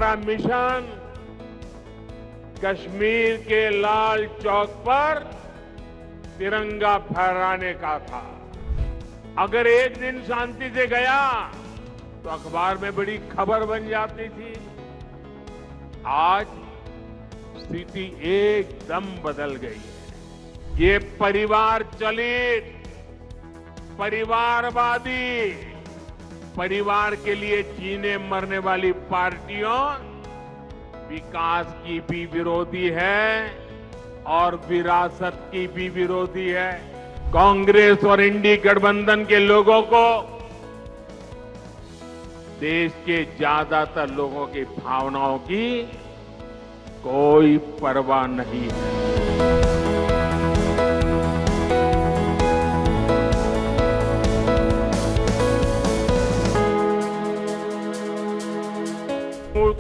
हमारा मिशन कश्मीर के लाल चौक पर तिरंगा फहराने का था। अगर एक दिन शांति से गया तो अखबार में बड़ी खबर बन जाती थी। आज स्थिति एकदम बदल गई है। ये परिवार चलित, परिवारवादी, परिवार के लिए जीने मरने वाली पार्टियों विकास की भी विरोधी है और विरासत की भी विरोधी है। कांग्रेस और इंडी गठबंधन के लोगों को देश के ज्यादातर लोगों की भावनाओं की कोई परवाह नहीं है।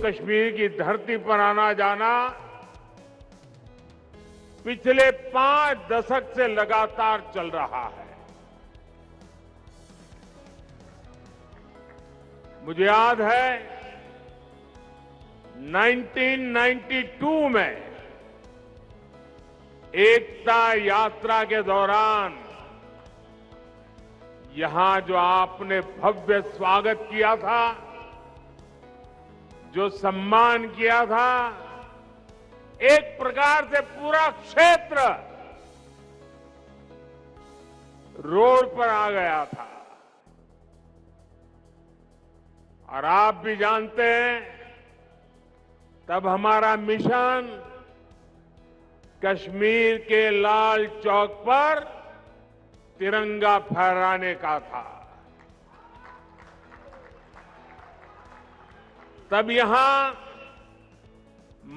कश्मीर की धरती पर आना जाना पिछले 5 दशक से लगातार चल रहा है। मुझे याद है 1992 में एकता यात्रा के दौरान यहां जो आपने भव्य स्वागत किया था, जो सम्मान किया था, एक प्रकार से पूरा क्षेत्र रोड पर आ गया था। और आप भी जानते हैं तब हमारा मिशन कश्मीर के लाल चौक पर तिरंगा फहराने का था। तब यहां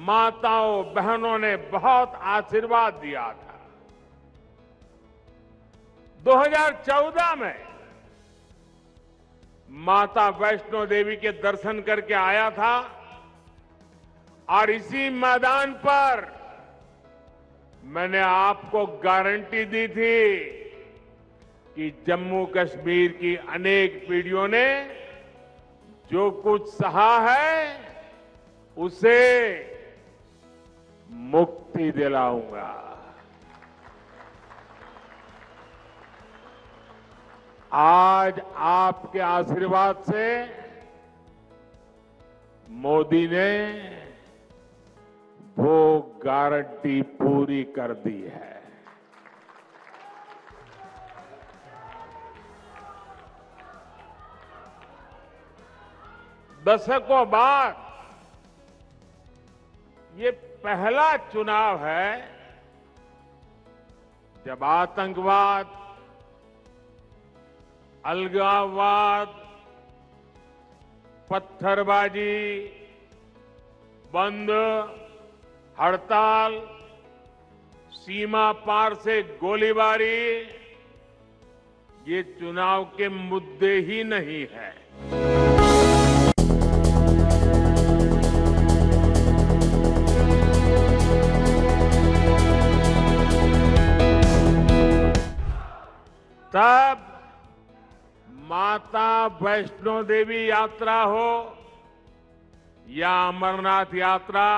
माताओं बहनों ने बहुत आशीर्वाद दिया था। 2014 में माता वैष्णो देवी के दर्शन करके आया था और इसी मैदान पर मैंने आपको गारंटी दी थी कि जम्मू कश्मीर की अनेक पीढ़ियों ने जो कुछ सहा है उसे मुक्ति दिलाऊंगा। आज आपके आशीर्वाद से मोदी ने वो गारंटी पूरी कर दी है। दशकों बाद ये पहला चुनाव है जब आतंकवाद, अलगाववाद, पत्थरबाजी, बंद, हड़ताल, सीमा पार से गोलीबारी ये चुनाव के मुद्दे ही नहीं है। तब माता वैष्णो देवी यात्रा हो या अमरनाथ यात्रा,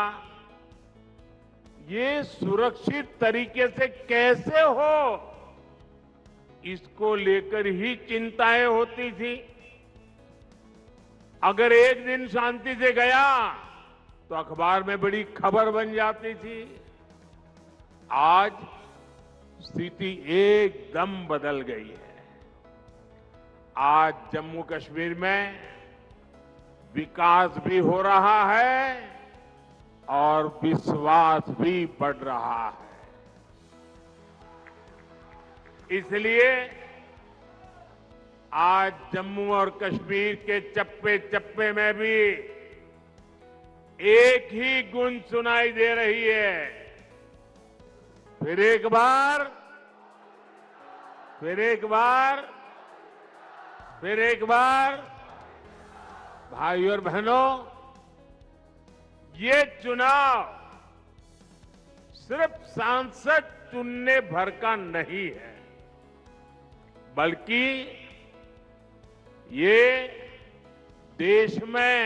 ये सुरक्षित तरीके से कैसे हो, इसको लेकर ही चिंताएं होती थी। अगर एक दिन शांति से गया तो अखबार में बड़ी खबर बन जाती थी। आज स्थिति एकदम बदल गई है। आज जम्मू कश्मीर में विकास भी हो रहा है और विश्वास भी बढ़ रहा है। इसलिए आज जम्मू और कश्मीर के चप्पे चप्पे में भी एक ही गूंज सुनाई दे रही है। फिर एक बार, फिर एक बार, फिर एक बार, भाइयों और बहनों, ये चुनाव सिर्फ सांसद चुनने भर का नहीं है, बल्कि ये देश में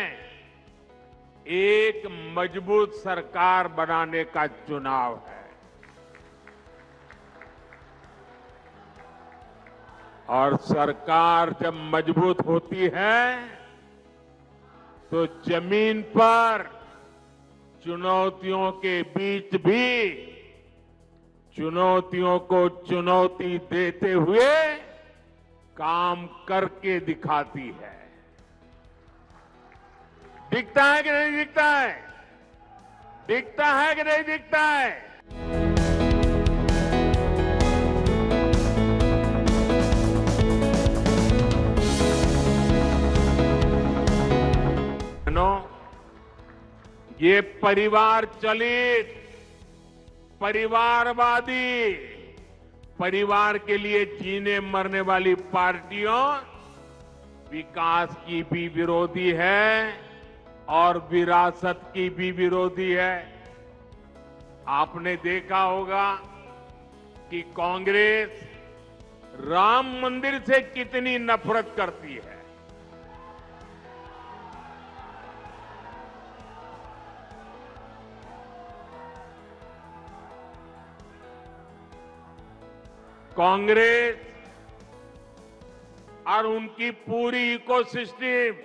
एक मजबूत सरकार बनाने का चुनाव है। और सरकार जब मजबूत होती है तो जमीन पर चुनौतियों के बीच भी चुनौतियों को चुनौती देते हुए काम करके दिखाती है। दिखता है कि नहीं दिखता है? दिखता है कि नहीं दिखता है? ये परिवार चलित, परिवारवादी, परिवार के लिए जीने मरने वाली पार्टियों विकास की भी विरोधी है और विरासत की भी विरोधी है। आपने देखा होगा कि कांग्रेस राम मंदिर से कितनी नफरत करती है। कांग्रेस और उनकी पूरी इकोसिस्टम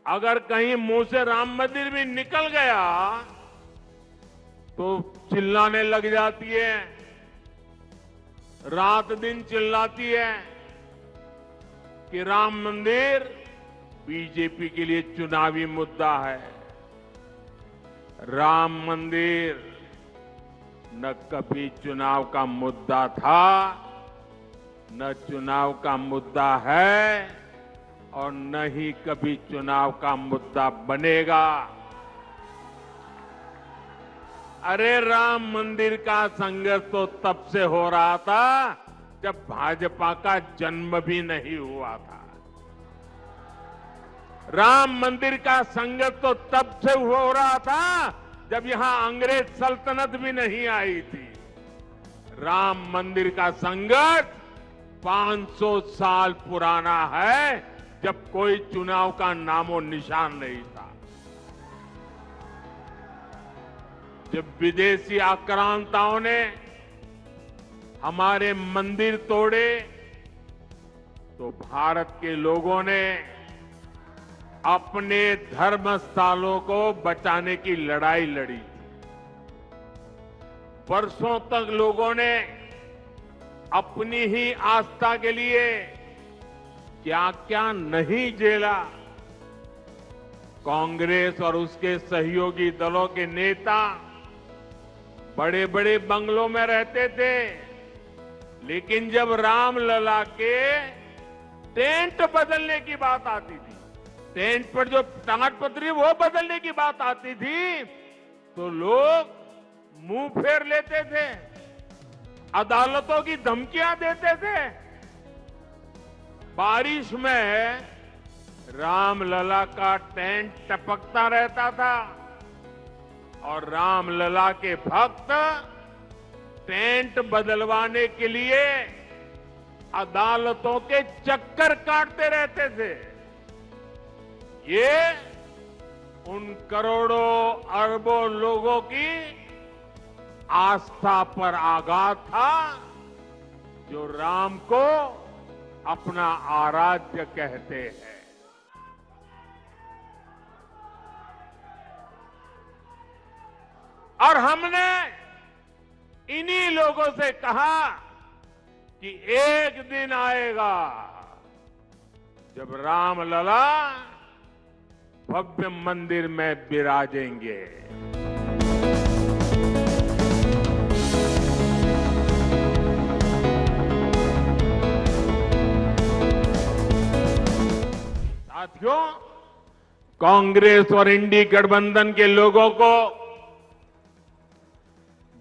अगर कहीं मुंह से राम मंदिर भी निकल गया तो चिल्लाने लग जाती है, रात दिन चिल्लाती है कि राम मंदिर बीजेपी के लिए चुनावी मुद्दा है। राम मंदिर न कभी चुनाव का मुद्दा था, न चुनाव का मुद्दा है और न ही कभी चुनाव का मुद्दा बनेगा। अरे राम मंदिर का संघर्ष तो तब से हो रहा था जब भाजपा का जन्म भी नहीं हुआ था। राम मंदिर का संघर्ष तो तब से हो रहा था जब यहां अंग्रेज सल्तनत भी नहीं आई थी। राम मंदिर का संघर्ष 500 साल पुराना है, जब कोई चुनाव का नामो निशान नहीं था। जब विदेशी आक्रांताओं ने हमारे मंदिर तोड़े तो भारत के लोगों ने अपने धर्म स्थलों को बचाने की लड़ाई लड़ी। वर्षों तक लोगों ने अपनी ही आस्था के लिए क्या क्या नहीं झेला। कांग्रेस और उसके सहयोगी दलों के नेता बड़े बड़े बंगलों में रहते थे, लेकिन जब रामलला के टेंट बदलने की बात आती थी, टेंट पर जो ताड़पत्री वो बदलने की बात आती थी, तो लोग मुंह फेर लेते थे, अदालतों की धमकियां देते थे। बारिश में रामलला का टेंट टपकता रहता था और रामलला के भक्त टेंट बदलवाने के लिए अदालतों के चक्कर काटते रहते थे। ये उन करोड़ों अरबों लोगों की आस्था पर आघात था जो राम को अपना आराध्य कहते हैं। और हमने इन्हीं लोगों से कहा कि एक दिन आएगा जब रामलला भव्य मंदिर में विराजेंगे। साथियों, कांग्रेस और इंडी गठबंधन के लोगों को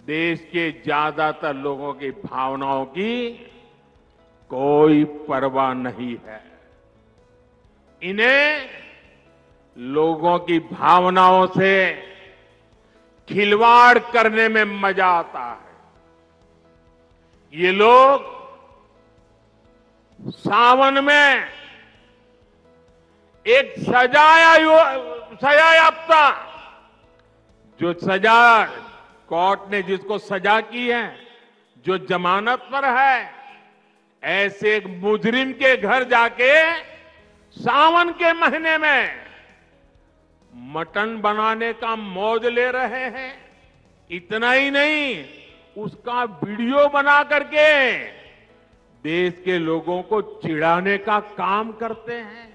देश के ज्यादातर लोगों की भावनाओं की कोई परवाह नहीं है। इन्हें लोगों की भावनाओं से खिलवाड़ करने में मजा आता है। ये लोग सावन में एक सजायाफ्ता जो सजा कोर्ट ने जिसको सजा की है, जो जमानत पर है, ऐसे एक मुजरिम के घर जाके सावन के महीने में मटन बनाने का मौज ले रहे हैं। इतना ही नहीं, उसका वीडियो बना करके देश के लोगों को चिढ़ाने का काम करते हैं।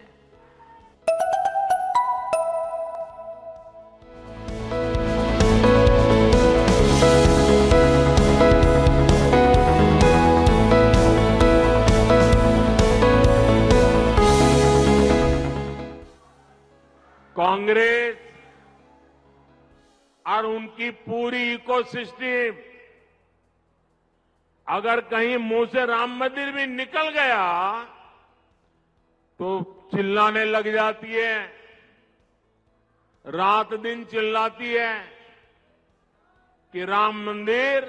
कांग्रेस और उनकी पूरी इकोसिस्टम अगर कहीं मुंह से राम मंदिर भी निकल गया तो चिल्लाने लग जाती है, रात दिन चिल्लाती है कि राम मंदिर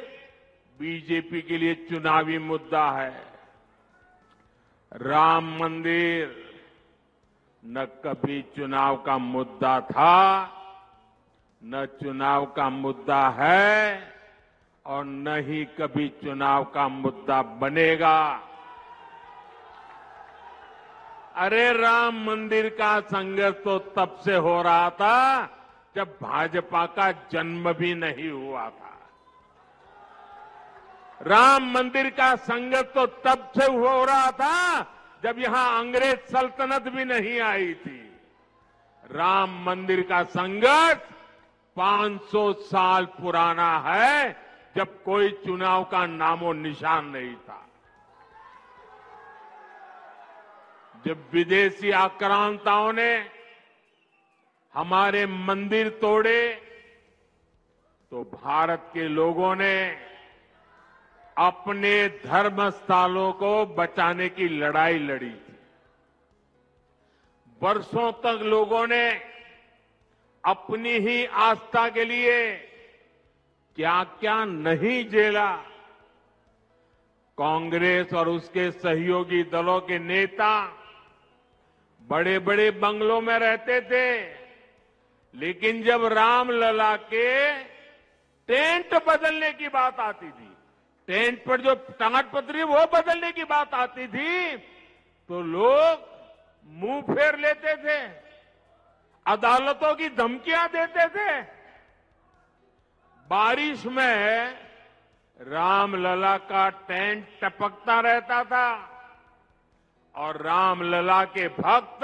बीजेपी के लिए चुनावी मुद्दा है। राम मंदिर न कभी चुनाव का मुद्दा था, न चुनाव का मुद्दा है और न ही कभी चुनाव का मुद्दा बनेगा। अरे राम मंदिर का संघर्ष तो तब से हो रहा था जब भाजपा का जन्म भी नहीं हुआ था। राम मंदिर का संघर्ष तो तब से हो रहा था जब यहां अंग्रेज सल्तनत भी नहीं आई थी। राम मंदिर का संघर्ष 500 साल पुराना है, जब कोई चुनाव का नामो निशान नहीं था। जब विदेशी आक्रांताओं ने हमारे मंदिर तोड़े तो भारत के लोगों ने अपने धर्म स्थलों को बचाने की लड़ाई लड़ी थी। वर्षों तक लोगों ने अपनी ही आस्था के लिए क्या क्या नहीं झेला। कांग्रेस और उसके सहयोगी दलों के नेता बड़े बड़े बंगलों में रहते थे, लेकिन जब रामलला के टेंट बदलने की बात आती थी, टेंट पर जो ताड़पत्री वो बदलने की बात आती थी, तो लोग मुंह फेर लेते थे, अदालतों की धमकियां देते थे। बारिश में रामलला का टेंट टपकता रहता था और रामलला के भक्त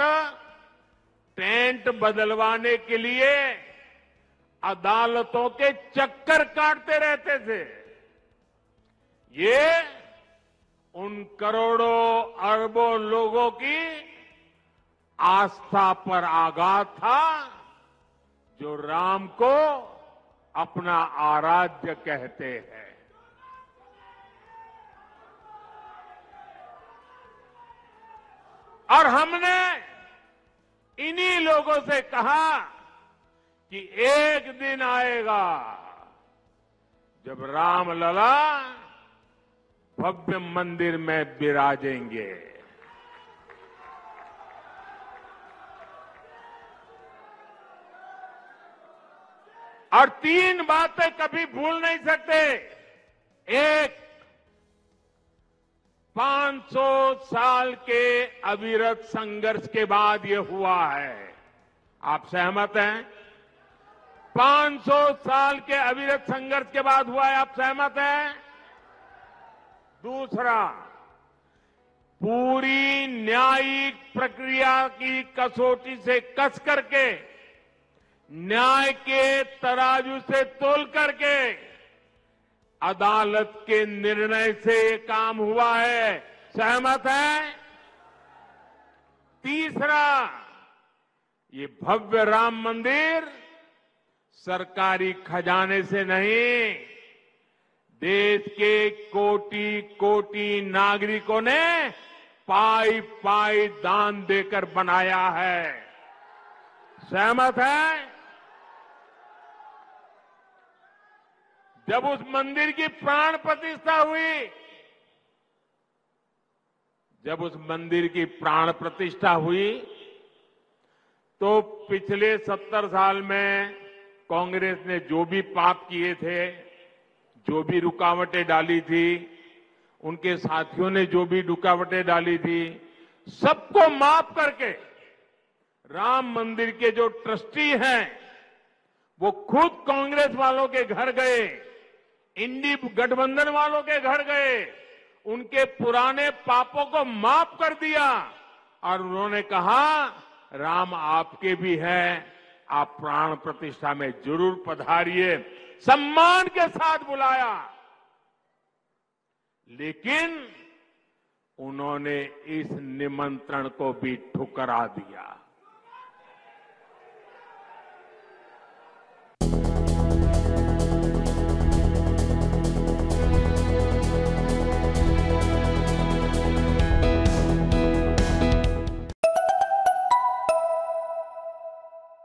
टेंट बदलवाने के लिए अदालतों के चक्कर काटते रहते थे। ये उन करोड़ों अरबों लोगों की आस्था पर आघात था जो राम को अपना आराध्य कहते हैं। और हमने इन्हीं लोगों से कहा कि एक दिन आएगा जब रामलला भव्य मंदिर में विराजेंगे। और तीन बातें कभी भूल नहीं सकते। एक, 500 साल के अविरत संघर्ष के बाद ये हुआ है। आप सहमत हैं? 500 साल के अविरत संघर्ष के बाद हुआ है, आप सहमत हैं? दूसरा, पूरी न्यायिक प्रक्रिया की कसौटी से कस करके, न्याय के तराजू से तोल करके अदालत के निर्णय से ये काम हुआ है। सहमत है? तीसरा, ये भव्य राम मंदिर सरकारी खजाने से नहीं, देश के कोटि कोटि नागरिकों ने पाई पाई दान देकर बनाया है। सहमत है? जब उस मंदिर की प्राण प्रतिष्ठा हुई, जब उस मंदिर की प्राण प्रतिष्ठा हुई तो पिछले 70 साल में कांग्रेस ने जो भी पाप किए थे, जो भी रुकावटें डाली थी, उनके साथियों ने जो भी रुकावटें डाली थी, सबको माफ करके राम मंदिर के जो ट्रस्टी हैं, वो खुद कांग्रेस वालों के घर गए, इंडी गठबंधन वालों के घर गए, उनके पुराने पापों को माफ कर दिया और उन्होंने कहा राम आपके भी हैं, आप प्राण प्रतिष्ठा में जरूर पधारिए, सम्मान के साथ बुलाया। लेकिन उन्होंने इस निमंत्रण को भी ठुकरा दिया।